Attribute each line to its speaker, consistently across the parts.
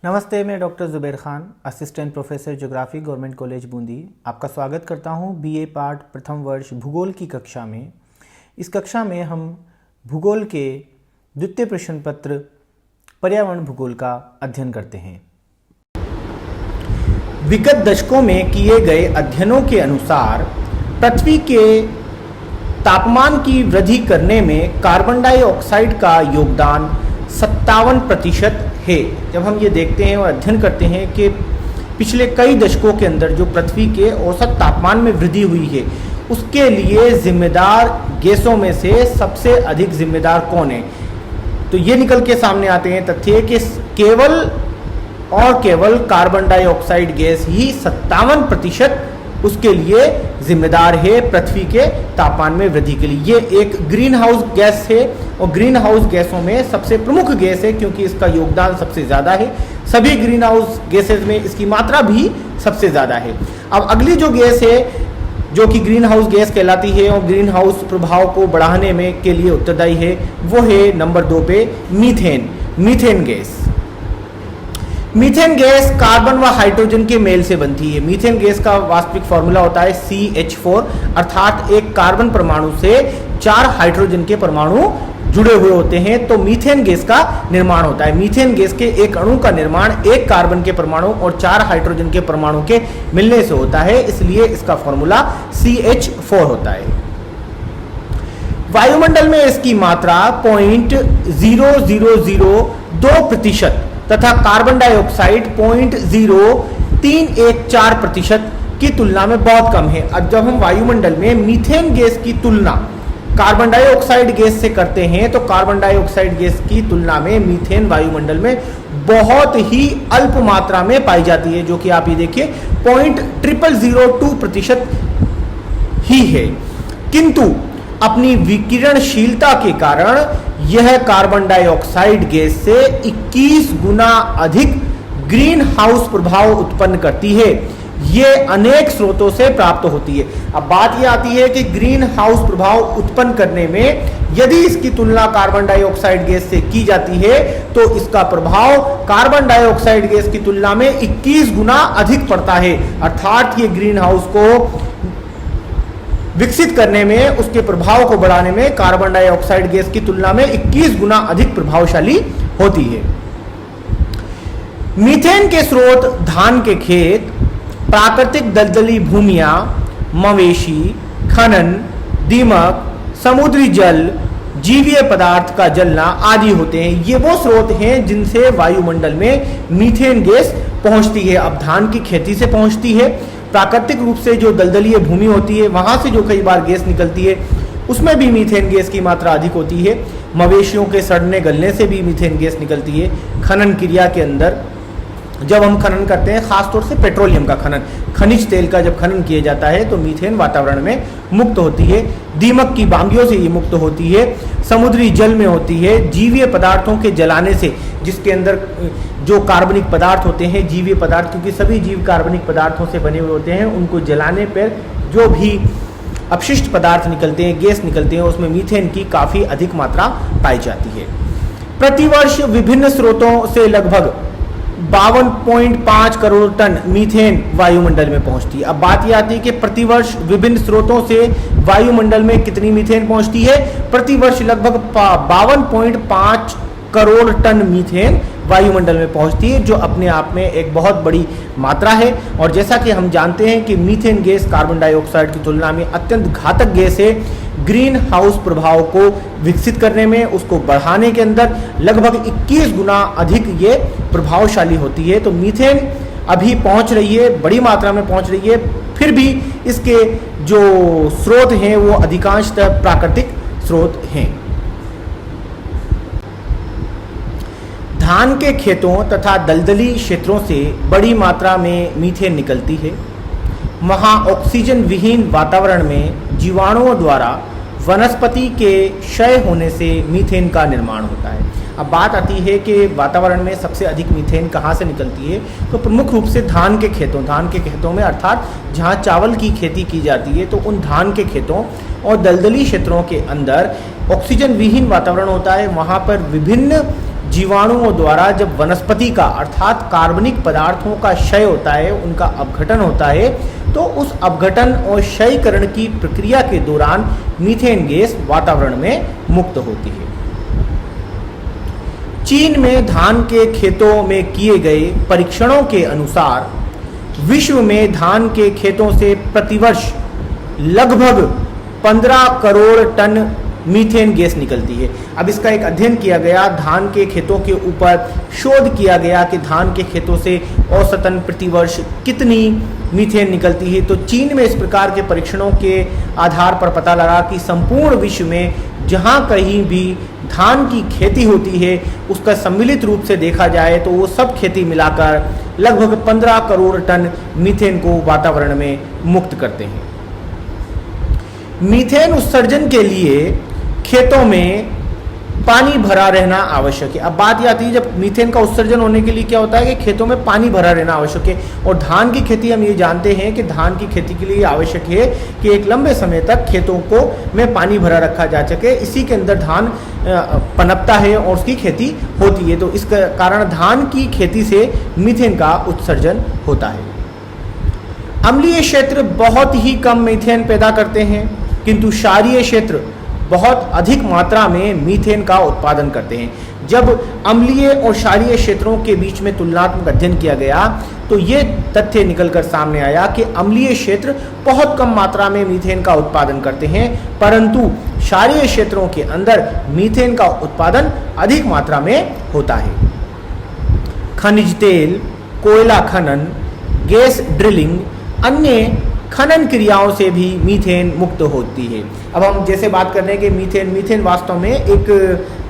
Speaker 1: नमस्ते, मैं doctor Zubair Khan, assistant professor geography, government college Bundi. आपका स्वागत करता हूं बीए पार्ट प्रथम वर्ष भूगोल की कक्षा में। इस कक्षा में हम भूगोल के द्वितीय प्रश्न पत्र पर्यावरण भूगोल का अध्ययन करते हैं। विगत दशकों में किए गए अध्ययनों के अनुसार पृथ्वी के तापमान की वृद्धि करने में कार्बन डाइऑक्साइड का योगदान 57% है। जब हम ये देखते हैं और अध्ययन करते हैं कि पिछले कई दशकों के अंदर जो पृथ्वी के औसत तापमान में वृद्धि हुई है, उसके लिए जिम्मेदार गैसों में से सबसे अधिक जिम्मेदार कौन है, तो ये निकल के सामने आते हैं तथ्य कि केवल और केवल कार्बन डाइऑक्साइड गैस ही 57% उसके लिए जिम्मेदार है पृथ्वी के तापमान में वृद्धि के लिए। ये एक ग्रीन हाउस गैस है और ग्रीन हाउस गैसों में सबसे प्रमुख गैस है क्योंकि इसका योगदान सबसे ज़्यादा है। सभी ग्रीन हाउस गैसेज में इसकी मात्रा भी सबसे ज़्यादा है। अब अगली जो गैस है जो कि ग्रीन हाउस गैस कहलाती है और ग्रीन हाउस प्रभाव को बढ़ाने में के लिए उत्तरदायी है, वो है नंबर 2 पे methane gas. Methane gas carbon व हाइड्रोजन के मेल से बनती है। मीथेन गैस का वास्तविक फॉर्मूला होता है CH4, अर्थात एक कार्बन परमाणु से 4 हाइड्रोजन के परमाणु जुड़े हुए होते हैं तो मीथेन गैस का निर्माण होता है। मीथेन गैस के एक अणु का निर्माण एक कार्बन के परमाणु और 4 हाइड्रोजन के परमाणु के मिलने से होता है, इसलिए इसका फॉर्मूला CH4 होता है। वायुमंडल में इसकी मात्रा 0.0002% तथा कार्बन डाइऑक्साइड 0.0314% की तुलना में बहुत कम है। अब जब हम वायुमंडल में मीथेन गैस की तुलना कार्बन डाइऑक्साइड गैस से करते हैं तो कार्बन डाइऑक्साइड गैस की तुलना में मीथेन वायुमंडल में बहुत ही अल्प मात्रा में पाई जाती है, जो कि आप ये देखिए 0.0002% ही है। किंतु अपनी विकिरणशीलता के कारण यह कार्बन डाइऑक्साइड गैस से 21 गुना अधिक ग्रीन हाउस प्रभाव उत्पन्न करती है। यह अनेक स्रोतों से प्राप्त होती है। अब बात यह आती है कि ग्रीन हाउस प्रभाव उत्पन्न करने में यदि इसकी तुलना कार्बन डाइऑक्साइड गैस से की जाती है तो इसका प्रभाव कार्बन डाइऑक्साइड गैस की तुलना में 21 गुना अधिक पड़ता है, अर्थात ये ग्रीन हाउस को विकसित करने में, उसके प्रभाव को बढ़ाने में कार्बन डाइऑक्साइड गैस की तुलना में 21 गुना अधिक प्रभावशाली होती है। मीथेन के स्रोत धान के खेत, प्राकृतिक दलदली भूमियां, मवेशी, खनन, दीमक, समुद्री जल, जीवीय पदार्थ का जलना आदि होते हैं। ये वो स्रोत हैं जिनसे वायुमंडल में मीथेन गैस पहुंचती है। अब धान की खेती से पहुंचती है, प्राकृतिक रूप से जो दलदलीय भूमि होती है वहां से जो कई बार गैस निकलती है उसमें भी मीथेन गैस की मात्रा अधिक होती है। मवेशियों के सड़ने गलने से भी मीथेन गैस निकलती है। खनन क्रिया के अंदर जब हम खनन करते हैं, खासतौर से पेट्रोलियम का खनन, खनिज तेल का जब खनन किया जाता है तो मीथेन वातावरण में मुक्त होती है। दीमक की बांगियों से ये मुक्त होती है। समुद्री जल में होती है। जीवीय पदार्थों के जलाने से, जिसके अंदर जो कार्बनिक पदार्थ होते हैं, जीवीय पदार्थ, क्योंकि सभी जीव कार्बनिक पदार्थों से बने हुए होते हैं, उनको जलाने पर जो भी अपशिष्ट पदार्थ निकलते हैं, गैस निकलते हैं, उसमें मीथेन की काफ़ी अधिक मात्रा पाई जाती है। प्रतिवर्ष विभिन्न स्रोतों से लगभग 52.5 करोड़ टन मीथेन वायुमंडल में पहुंचती है। अब बात यह आती है कि प्रतिवर्ष विभिन्न स्रोतों से वायुमंडल में कितनी मीथेन पहुंचती है। प्रतिवर्ष लगभग 52.5 करोड़ टन मीथेन वायुमंडल में पहुंचती है, जो अपने आप में एक बहुत बड़ी मात्रा है। और जैसा कि हम जानते हैं कि मीथेन गैस कार्बन डाइऑक्साइड की तुलना में अत्यंत घातक गैस है। ग्रीन हाउस प्रभाव को विकसित करने में, उसको बढ़ाने के अंदर लगभग 21 गुना अधिक ये प्रभावशाली होती है। तो मीथेन अभी पहुंच रही है, बड़ी मात्रा में पहुंच रही है, फिर भी इसके जो स्रोत हैं वो अधिकांशतः प्राकृतिक स्रोत हैं। धान के खेतों तथा दलदली क्षेत्रों से बड़ी मात्रा में मीथेन निकलती है। वहाँ ऑक्सीजन विहीन वातावरण में जीवाणुओं द्वारा वनस्पति के क्षय होने से मीथेन का निर्माण होता है। अब बात आती है कि वातावरण में सबसे अधिक मीथेन कहाँ से निकलती है, तो प्रमुख रूप से धान के खेतों में, अर्थात जहाँ चावल की खेती की जाती है तो उन धान के खेतों और दलदली क्षेत्रों के अंदर ऑक्सीजन विहीन वातावरण होता है। वहाँ पर विभिन्न जीवाणुओं द्वारा जब वनस्पति का अर्थात कार्बनिक पदार्थों का क्षय होता है, उनका अपघटन होता है, तो उस अपघटन और क्षयकरण की प्रक्रिया के दौरान मीथेन गैस वातावरण में मुक्त होती है। चीन में धान के खेतों में किए गए परीक्षणों के अनुसार विश्व में धान के खेतों से प्रतिवर्ष लगभग 15 करोड़ टन मीथेन गैस निकलती है। अब इसका एक अध्ययन किया गया, धान के खेतों के ऊपर शोध किया गया कि धान के खेतों से औसतन प्रतिवर्ष कितनी मीथेन निकलती है। तो चीन में इस प्रकार के परीक्षणों के आधार पर पता लगा कि संपूर्ण विश्व में जहाँ कहीं भी धान की खेती होती है, उसका सम्मिलित रूप से देखा जाए तो वो सब खेती मिलाकर लगभग 15 करोड़ टन मीथेन को वातावरण में मुक्त करते हैं। मीथेन उत्सर्जन के लिए खेतों में पानी भरा रहना आवश्यक है। अब बात यह आती है, जब मीथेन का उत्सर्जन होने के लिए क्या होता है कि खेतों में पानी भरा रहना आवश्यक है। और धान की खेती हम ये जानते हैं कि धान की खेती के लिए आवश्यक है कि एक लंबे समय तक खेतों को में पानी भरा रखा जा सके, इसी के अंदर धान पनपता है और उसकी खेती होती है। तो इस कारण धान की खेती से मीथेन का उत्सर्जन होता है। अम्लीय क्षेत्र बहुत ही कम मीथेन पैदा करते हैं, किंतु क्षारीय क्षेत्र बहुत अधिक मात्रा में मीथेन का उत्पादन करते हैं। जब अम्लीय और क्षारीय क्षेत्रों के बीच में तुलनात्मक अध्ययन किया गया तो ये तथ्य निकलकर सामने आया कि अम्लीय क्षेत्र बहुत कम मात्रा में मीथेन का उत्पादन करते हैं, परंतु क्षारीय क्षेत्रों के अंदर मीथेन का उत्पादन अधिक मात्रा में होता है। खनिज तेल, कोयला खनन, गैस ड्रिलिंग, अन्य खनन क्रियाओं से भी मीथेन मुक्त होती है। अब हम जैसे बात कर रहे हैं कि मीथेन वास्तव में एक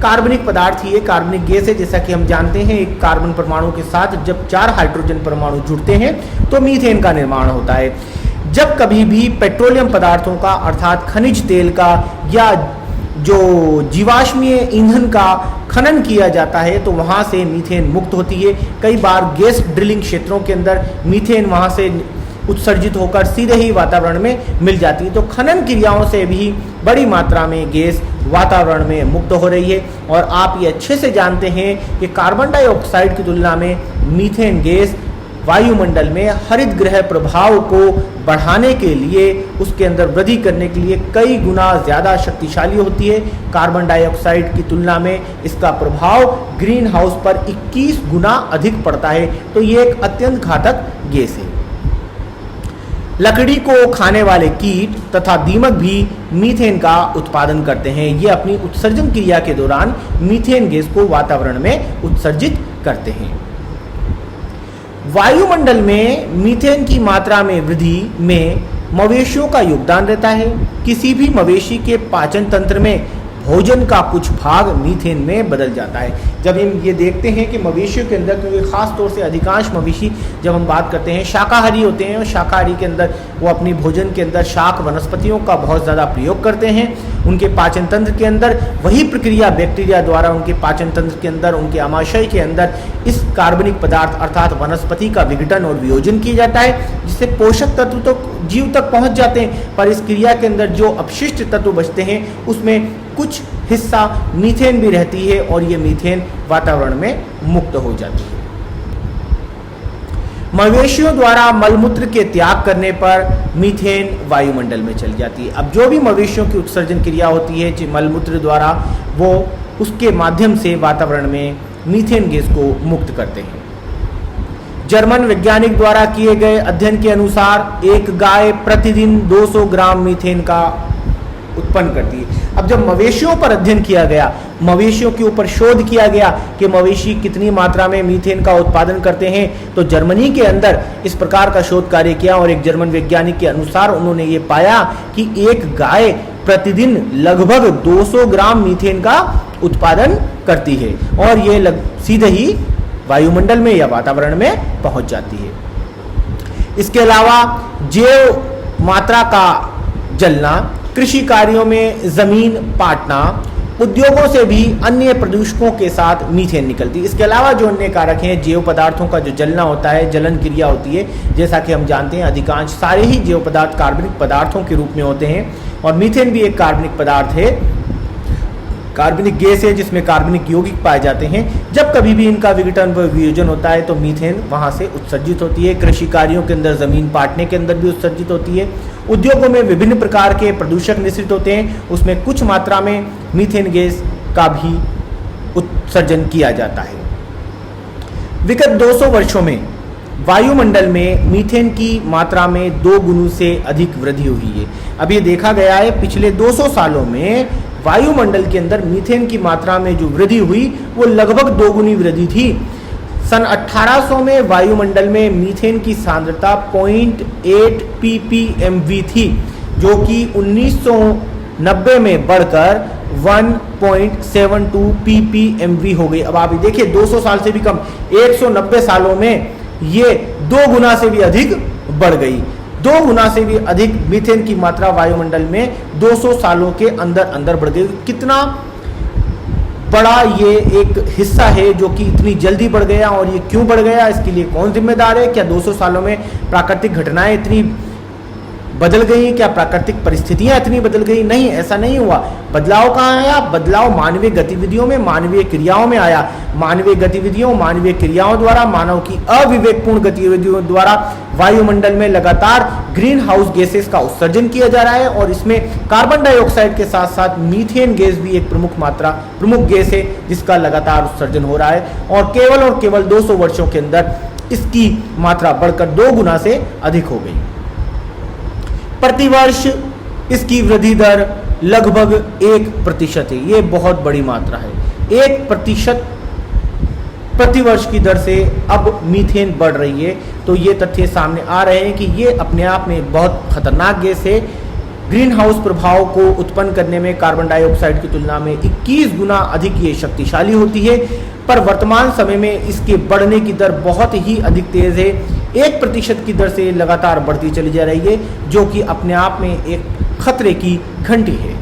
Speaker 1: कार्बनिक पदार्थ ही है, कार्बनिक गैस है। जैसा कि हम जानते हैं, एक कार्बन परमाणु के साथ जब 4 हाइड्रोजन परमाणु जुड़ते हैं तो मीथेन का निर्माण होता है। जब कभी भी पेट्रोलियम पदार्थों का अर्थात खनिज तेल का या जो जीवाश्मीय ईंधन का खनन किया जाता है तो वहाँ से मीथेन मुक्त होती है। कई बार गैस ड्रिलिंग क्षेत्रों के अंदर मीथेन वहाँ से उत्सर्जित होकर सीधे ही वातावरण में मिल जाती है। तो खनन क्रियाओं से भी बड़ी मात्रा में गैस वातावरण में मुक्त हो रही है। और आप ये अच्छे से जानते हैं कि कार्बन डाइऑक्साइड की तुलना में मीथेन गैस वायुमंडल में हरित गृह प्रभाव को बढ़ाने के लिए, उसके अंदर वृद्धि करने के लिए कई गुना ज़्यादा शक्तिशाली होती है। कार्बन डाइऑक्साइड की तुलना में इसका प्रभाव ग्रीन हाउस पर 21 गुना अधिक पड़ता है। तो ये एक अत्यंत घातक गैस है। लकड़ी को खाने वाले कीट तथा दीमक भी मीथेन का उत्पादन करते हैं। ये अपनी उत्सर्जन क्रिया के दौरान मीथेन गैस को वातावरण में उत्सर्जित करते हैं। वायुमंडल में मीथेन की मात्रा में वृद्धि में मवेशियों का योगदान रहता है। किसी भी मवेशी के पाचन तंत्र में भोजन का कुछ भाग मीथेन में बदल जाता है। जब हम ये देखते हैं कि मवेशियों के अंदर, क्योंकि खास तौर से अधिकांश मवेशी जब हम बात करते हैं शाकाहारी होते हैं, और शाकाहारी के अंदर वो अपनी भोजन के अंदर शाक वनस्पतियों का बहुत ज़्यादा प्रयोग करते हैं। उनके पाचन तंत्र के अंदर वही प्रक्रिया बैक्टीरिया द्वारा उनके पाचन तंत्र के अंदर, उनके आमाशय के अंदर इस कार्बनिक पदार्थ अर्थात वनस्पति का विघटन और वियोजन किया जाता है, जिससे पोषक तत्व तो जीव तक पहुंच जाते हैं, पर इस क्रिया के अंदर जो अपशिष्ट तत्व बचते हैं उसमें कुछ हिस्सा मीथेन भी रहती है और ये मीथेन वातावरण में मुक्त हो जाती है। मवेशियों द्वारा मलमूत्र के त्याग करने पर मीथेन वायुमंडल में चली जाती है। अब जो भी मवेशियों की उत्सर्जन क्रिया होती है मलमूत्र द्वारा, वो उसके माध्यम से वातावरण में मीथेन गैस को मुक्त करते हैं। जर्मन वैज्ञानिक द्वारा किए गए अध्ययन के अनुसार एक गाय प्रतिदिन 200 ग्राम मीथेन का उत्पन्न करती है। अब जब मवेशियों पर अध्ययन किया गया, मवेशियों के ऊपर शोध किया गया कि मवेशी कितनी मात्रा में मीथेन का उत्पादन करते हैं, तो जर्मनी के अंदर इस प्रकार का शोध कार्य किया और एक जर्मन वैज्ञानिक के अनुसार उन्होंने ये पाया कि एक गाय प्रतिदिन लगभग 200 ग्राम मीथेन का उत्पादन करती है और ये सीधे ही वायुमंडल में या वातावरण में पहुंच जाती है। इसके अलावा जैव मात्रा का जलना, कृषि कार्यों में जमीन पाटना, उद्योगों से भी अन्य प्रदूषकों के साथ मीथेन निकलती है। इसके अलावा जो अन्य कारक हैं, जैव पदार्थों का जो जलना होता है, जलन क्रिया होती है, जैसा कि हम जानते हैं अधिकांश सारे ही जैव पदार्थ कार्बनिक पदार्थों के रूप में होते हैं और मीथेन भी एक कार्बनिक पदार्थ है। कार्बनिक गैस है जिसमें कार्बनिक यौगिक पाए जाते हैं। जब कभी भी इनका विघटन व वियोजन होता है तो मीथेन वहां से उत्सर्जित होती है। कृषि कार्यों के अंदर, जमीन पाटने के अंदर भी उत्सर्जित होती है। उद्योगों में विभिन्न प्रकार के प्रदूषक निश्रित होते हैं, उसमें कुछ मात्रा में मीथेन गैस का भी उत्सर्जन किया जाता है। विगत 200 वर्षों में वायुमंडल में मीथेन की मात्रा में 2 गुना से अधिक वृद्धि हुई है। अब ये देखा गया है पिछले 200 सालों में वायुमंडल के अंदर मीथेन की मात्रा में जो वृद्धि हुई वो लगभग 2 गुनी वृद्धि थी। सन 1800 में वायुमंडल में मीथेन की सांद्रता 0.8 ppmv थी, जो कि 1990 में बढ़कर 1.72 ppmv हो गई। अब आप देखिए 200 साल से भी कम, 190 सालों में ये 2 गुना से भी अधिक बढ़ गई। 2 गुना से भी अधिक मीथेन की मात्रा वायुमंडल में 200 सालों के अंदर अंदर बढ़ गई। कितना बड़ा ये एक हिस्सा है जो कि इतनी जल्दी बढ़ गया, और ये क्यों बढ़ गया, इसके लिए कौन जिम्मेदार है? क्या 200 सालों में प्राकृतिक घटनाएं इतनी बदल गई? क्या प्राकृतिक परिस्थितियां इतनी बदल गई? नहीं, ऐसा नहीं हुआ। बदलाव कहाँ आया? बदलाव मानवीय गतिविधियों में, मानवीय क्रियाओं में आया। मानवीय गतिविधियों, मानवीय क्रियाओं द्वारा, मानव की अविवेकपूर्ण गतिविधियों द्वारा वायुमंडल में लगातार ग्रीन हाउस गैसेस का उत्सर्जन किया जा रहा है, और इसमें कार्बन डाइऑक्साइड के साथ साथ मीथेन गैस भी एक प्रमुख गैस है जिसका लगातार उत्सर्जन हो रहा है। और केवल 200 वर्षों के अंदर इसकी मात्रा बढ़कर 2 गुना से अधिक हो गई। प्रतिवर्ष इसकी वृद्धि दर लगभग 1% है। ये बहुत बड़ी मात्रा है। 1% प्रतिवर्ष की दर से अब मीथेन बढ़ रही है। तो ये तथ्य सामने आ रहे हैं कि ये अपने आप में एक बहुत खतरनाक गैस है। ग्रीन हाउस प्रभाव को उत्पन्न करने में कार्बन डाइऑक्साइड की तुलना में 21 गुना अधिक ये शक्तिशाली होती है, पर वर्तमान समय में इसके बढ़ने की दर बहुत ही अधिक तेज है। 1% की दर से लगातार बढ़ती चली जा रही है, जो कि अपने आप में एक खतरे की घंटी है।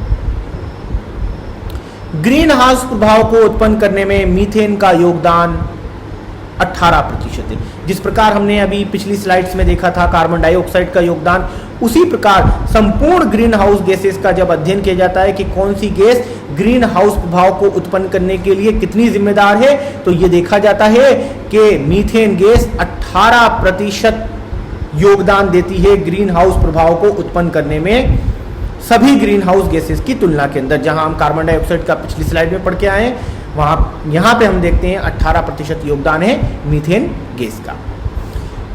Speaker 1: ग्रीन हाउस प्रभाव को उत्पन्न करने में मीथेन का योगदान 18% है। जिस प्रकार हमने अभी पिछली स्लाइड्स में देखा था कार्बन डाइऑक्साइड का योगदान, उसी प्रकार संपूर्ण ग्रीन हाउस गैसेस का जब अध्ययन किया जाता है कि कौन सी गैस ग्रीन हाउस प्रभाव को उत्पन्न करने के लिए कितनी जिम्मेदार है, तो ये देखा जाता है कि मीथेन गैस 18% योगदान देती है ग्रीन हाउस प्रभाव को उत्पन्न करने में सभी ग्रीन हाउस गैसेस की तुलना के अंदर। जहां हम कार्बन डाइऑक्साइड का पिछली स्लाइड में पढ़ के आए हैं, यहाँ पे हम देखते हैं 18% योगदान है मीथेन गैस का।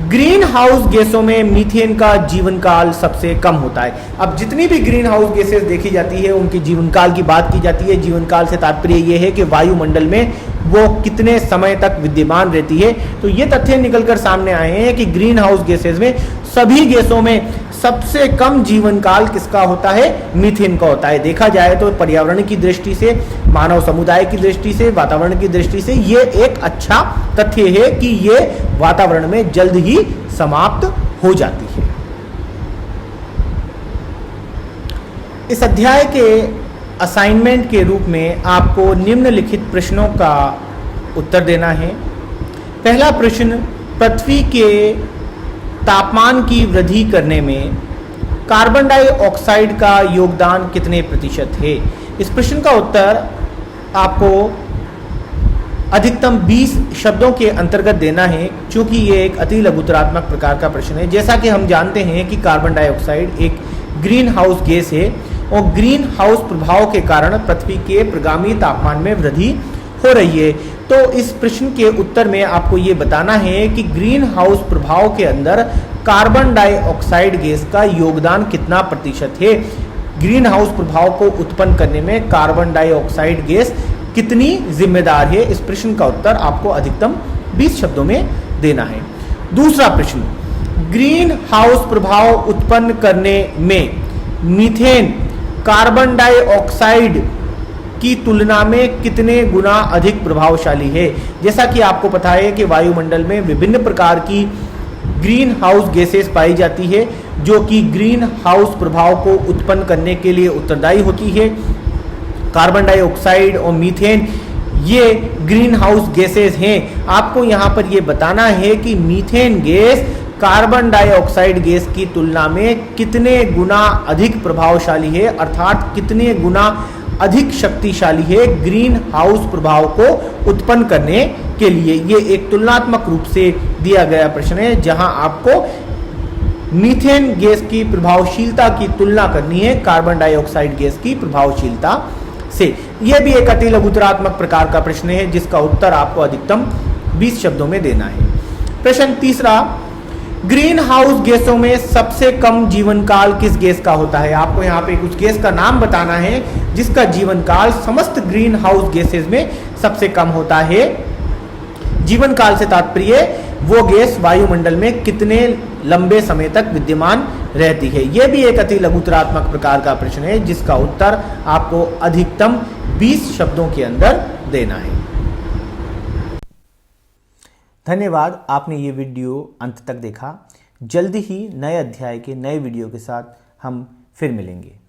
Speaker 1: ग्रीन हाउस गैसों में मीथेन का जीवन काल सबसे कम होता है। अब जितनी भी ग्रीन हाउस गैसेस देखी जाती है उनकी जीवन काल की बात की जाती है। जीवन काल से तात्पर्य यह है कि वायुमंडल में वो कितने समय तक विद्यमान रहती है। तो ये तथ्य निकलकर सामने आए हैं कि ग्रीन हाउस गैसेस में, सभी गैसों में सबसे कम जीवन काल किसका होता है? मीथेन का होता है। देखा जाए तो पर्यावरण की दृष्टि से, मानव समुदाय की दृष्टि से, वातावरण की दृष्टि से ये एक अच्छा तथ्य है कि ये वातावरण में जल्द ही समाप्त हो जाती है। इस अध्याय के असाइनमेंट के रूप में आपको निम्नलिखित प्रश्नों का उत्तर देना है। पहला प्रश्न, पृथ्वी के तापमान की वृद्धि करने में कार्बन डाइऑक्साइड का योगदान कितने प्रतिशत है? इस प्रश्न का उत्तर आपको अधिकतम 20 शब्दों के अंतर्गत देना है, क्योंकि ये एक अति लघुतरात्मक प्रकार का प्रश्न है। जैसा कि हम जानते हैं कि कार्बन डाइऑक्साइड एक ग्रीन हाउस गैस है, और ग्रीन हाउस प्रभाव के कारण पृथ्वी के प्रगामी तापमान में वृद्धि हो रही है। तो इस प्रश्न के उत्तर में आपको ये बताना है कि ग्रीन हाउस प्रभाव के अंदर कार्बन डाइऑक्साइड गैस का योगदान कितना प्रतिशत है। ग्रीन हाउस प्रभाव को उत्पन्न करने में कार्बन डाइऑक्साइड गैस कितनी जिम्मेदार है। इस प्रश्न का उत्तर आपको अधिकतम 20 शब्दों में देना है। दूसरा प्रश्न, ग्रीन हाउस प्रभाव उत्पन्न करने में मीथेन कार्बन डाइऑक्साइड की तुलना में कितने गुना अधिक प्रभावशाली है। जैसा कि आपको पता है कि वायुमंडल में विभिन्न प्रकार की ग्रीन हाउस गैसेस पाई जाती है, जो कि ग्रीन हाउस प्रभाव को उत्पन्न करने के लिए उत्तरदायी होती है। कार्बन डाइऑक्साइड और मीथेन ये ग्रीन हाउस गैसेस हैं। आपको यहाँ पर ये बताना है कि methane gas carbon dioxide gas की तुलना में कितने गुना अधिक प्रभावशाली है, अर्थात कितने गुना अधिक शक्तिशाली है ग्रीन हाउस प्रभाव को उत्पन्न करने के लिए? ये एक तुलनात्मक रूप से दिया गया प्रश्न है जहां आपको मीथेन गैस की प्रभावशीलता की तुलना करनी है कार्बन डाइऑक्साइड गैस की प्रभावशीलता से। यह भी एक अति लघुतरात्मक प्रकार का प्रश्न है जिसका उत्तर आपको अधिकतम 20 शब्दों में देना है। प्रश्न तीसरा, ग्रीन हाउस गैसों में सबसे कम जीवन काल किस गैस का होता है? आपको यहाँ पे कुछ गैस का नाम बताना है जिसका जीवन काल समस्त ग्रीन हाउस गैसेस में सबसे कम होता है। जीवन काल से तात्पर्य वो गैस वायुमंडल में कितने लंबे समय तक विद्यमान रहती है। यह भी एक अति लघुतरात्मक प्रकार का प्रश्न है जिसका उत्तर आपको अधिकतम 20 शब्दों के अंदर देना है। धन्यवाद, आपने ये वीडियो अंत तक देखा। जल्दी ही नए अध्याय के नए वीडियो के साथ हम फिर मिलेंगे।